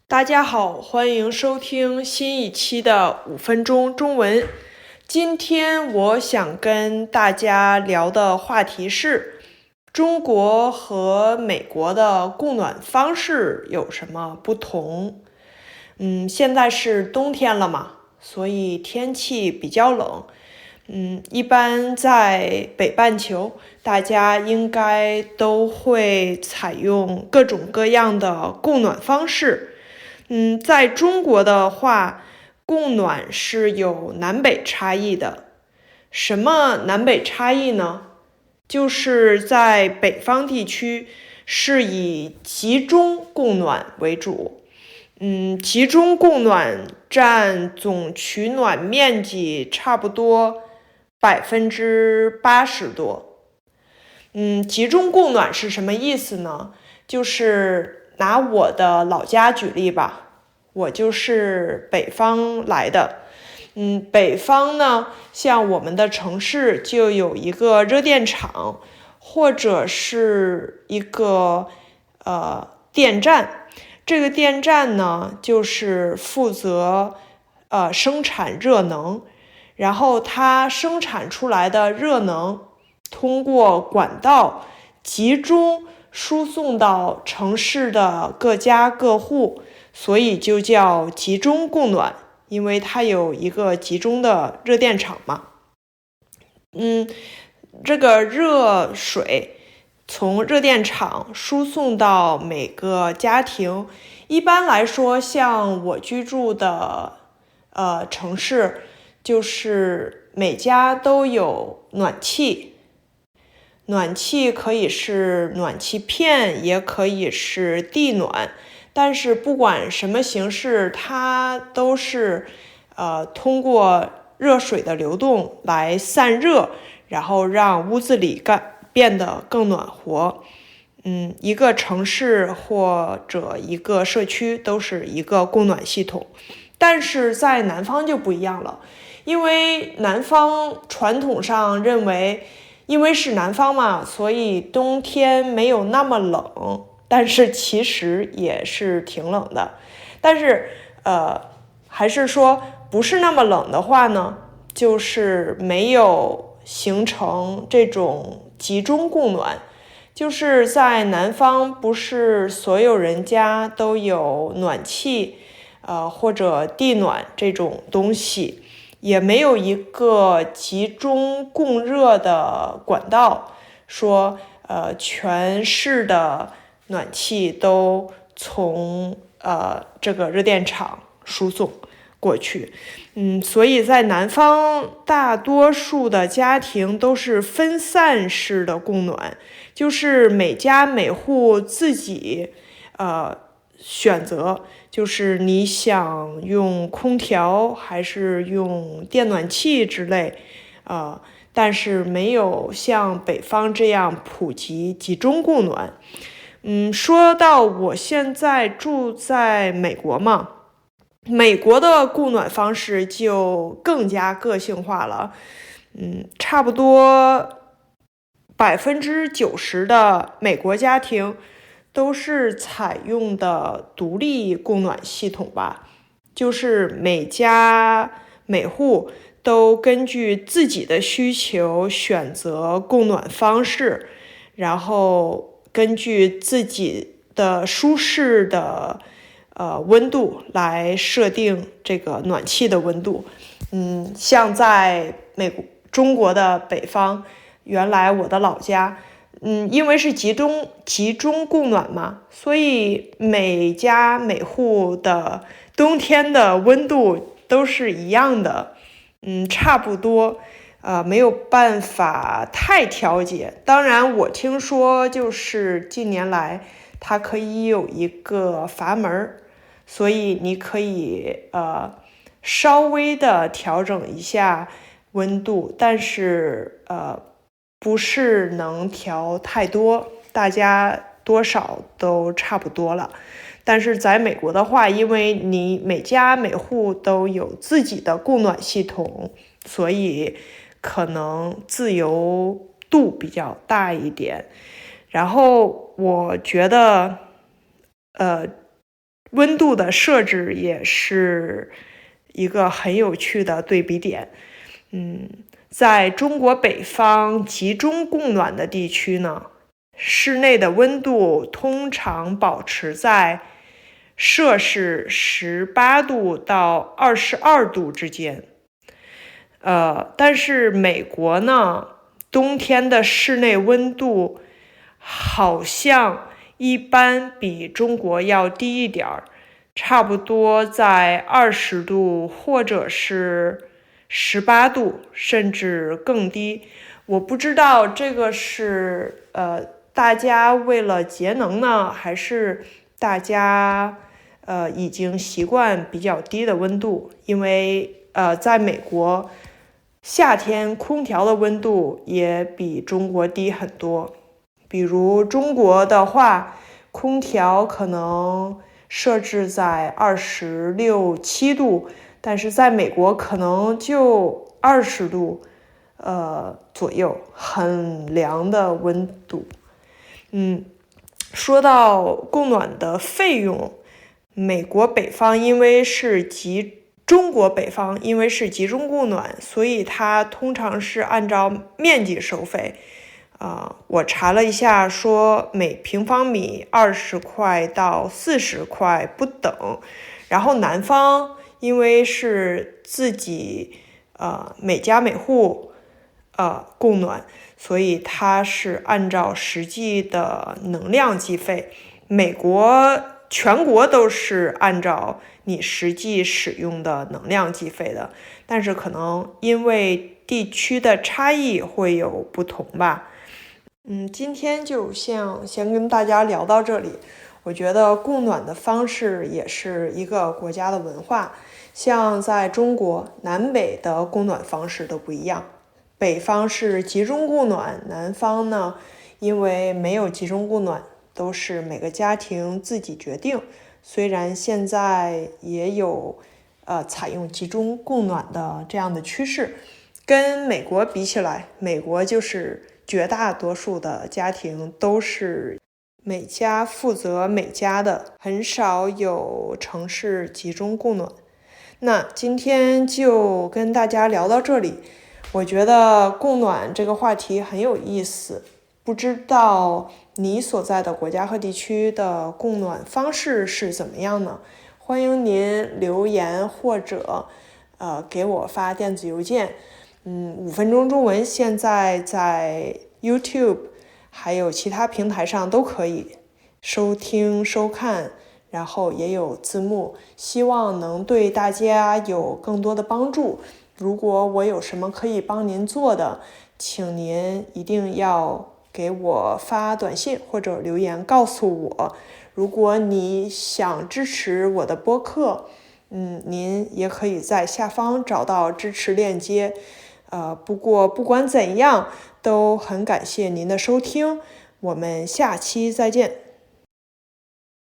大家好，欢迎收听新一期的5分钟中文。今天我想跟大家聊的话题是中国和美国的供暖方式有什么不同？现在是冬天了嘛，所以天气比较冷。一般在北半球，大家应该都会采用各种各样的供暖方式。在中国的话，供暖是有南北差异的。什么南北差异呢？就是在北方地区是以集中供暖为主。集中供暖占总取暖面积差不多80%多。集中供暖是什么意思呢？就是拿我的老家举例吧，我就是北方来的。北方呢，像我们的城市就有一个热电厂，或者是一个电站。这个电站呢，就是负责生产热能，然后它生产出来的热能通过管道集中输送到城市的各家各户，所以就叫集中供暖，因为它有一个集中的热电厂嘛。这个热水从热电厂输送到每个家庭，一般来说，像我居住的城市，就是每家都有暖气。暖气可以是暖气片，也可以是地暖，但是不管什么形式，它都是通过热水的流动来散热，然后让屋子里变得更暖和。一个城市或者一个社区都是一个供暖系统，但是在南方就不一样了，因为南方传统上认为，因为是南方嘛，所以冬天没有那么冷，但是其实也是挺冷的。但是还是说不是那么冷的话呢，就是没有形成这种集中供暖。就是在南方，不是所有人家都有暖气，或者地暖这种东西，也没有一个集中供热的管道，说全市的暖气都从这个热电厂输送过去。所以在南方，大多数的家庭都是分散式的供暖，就是每家每户自己选择，就是你想用空调还是用电暖气之类，但是没有像北方这样普及集中供暖。说到我现在住在美国嘛，美国的供暖方式就更加个性化了。差不多90%的美国家庭都是采用的独立供暖系统吧，就是每家每户都根据自己的需求选择供暖方式，然后根据自己的舒适的温度来设定这个暖气的温度。像在中国的北方，原来我的老家，因为是集中供暖嘛，所以每家每户的冬天的温度都是一样的，差不多，没有办法太调节。当然，我听说就是近年来它可以有一个阀门，所以你可以稍微的调整一下温度，但是不是能调太多，大家多少都差不多了。但是在美国的话，因为你每家每户都有自己的供暖系统，所以可能自由度比较大一点。然后我觉得温度的设置也是一个很有趣的对比点。在中国北方集中供暖的地区呢，室内的温度通常保持在摄氏18度到22度之间。但是美国呢，冬天的室内温度好像一般比中国要低一点儿，差不多在20度或者是18度，甚至更低。我不知道这个是大家为了节能呢，还是大家已经习惯比较低的温度。因为在美国夏天空调的温度也比中国低很多。比如中国的话，空调可能设置在26、7度，但是在美国可能就20度左右，很凉的温度。说到供暖的费用，美国北方因为是中国北方因为是集中供暖，所以它通常是按照面积收费。我查了一下，说每平方米20块到40块不等。然后南方因为是自己每家每户供暖，所以它是按照实际的能量计费。美国全国都是按照你实际使用的能量计费的，但是可能因为地区的差异会有不同吧。今天就先跟大家聊到这里。我觉得供暖的方式也是一个国家的文化，像在中国，南北的供暖方式都不一样。北方是集中供暖，南方呢，因为没有集中供暖，都是每个家庭自己决定。虽然现在也有采用集中供暖的这样的趋势，跟美国比起来，美国就是绝大多数的家庭都是每家负责每家的，很少有城市集中供暖。那今天就跟大家聊到这里。我觉得供暖这个话题很有意思，不知道你所在的国家和地区的供暖方式是怎么样呢？欢迎您留言或者给我发电子邮件。5分钟中文现在在 YouTube 还有其他平台上都可以收听收看，然后也有字幕，希望能对大家有更多的帮助。如果我有什么可以帮您做的，请您一定要给我发短信或者留言告诉我。如果你想支持我的播客，您也可以在下方找到支持链接。不过不管怎样，都很感谢您的收听，我们下期再见。